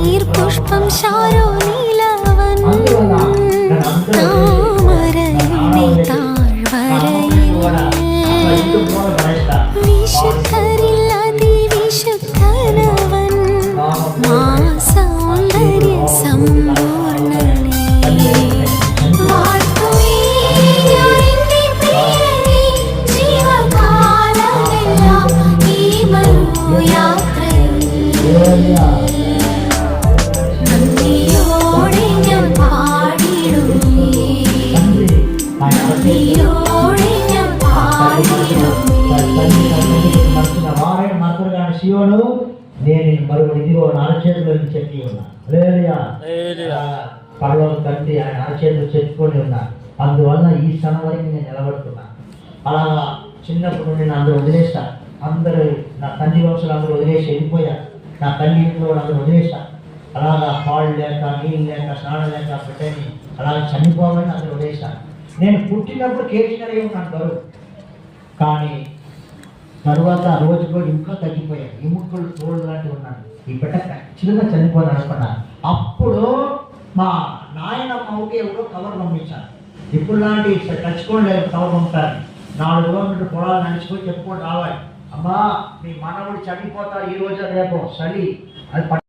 നീർ പുഷ്പം ശാരോ നീലവൻ താമരയുടെ താഴ്വരയിൽ വിശുദ്ധരിൽ അതിവിശുദ്ധനവൻ മാ സൗന്ദര്യ സമ്പൂർണ്ണനേ నేను మరొకటి ఇదిగో నారచేతులు చెప్పి ఉన్నా పర్లో తండ్రి ఆయన నారచేతులు చెప్పుకొని ఉన్నా. అందువల్ల ఈ క్షణం వరకు నేను నిలబడుతున్నా. అలా చిన్నప్పుడు నేను అందరూ వదిలేస్తా. అందరూ నా తండ్రి వంశులు అందరూ వదిలేసి వెళ్ళిపోయారు. నా తల్లి ఇంట్లో అందరూ వదిలేస్తా. అలాగా పాలు లేక నీళ్ళు లేక స్నానం లేక పెట్టని అలాగ చనిపోవాలని అందరూ వదిలేస్తాను. నేను పుట్టినప్పుడు కేసీఆర్ ఉన్నాను బరువు, కానీ తర్వాత రోజుకో ఇంకా తగ్గిపోయాయి. ఎముకలు తోడు లాంటివి ఉన్నాను. ఈ బిడ్డ ఖచ్చితంగా చనిపోని అనుకున్నాను. అప్పుడు మా నాయనమ్మకి ఎవరో కవర్ పంపించాను. ఇప్పుడు లాంటి తెచ్చుకోలేదు కవర్ పంపుతారు. 4 కిలోమీటర్లు పొలాలు నడిచిపోయి చెప్పుకొని రావాలి. అమ్మా మీ మనవుడు చనిపోతారు ఈ రోజు రేపు చలి అది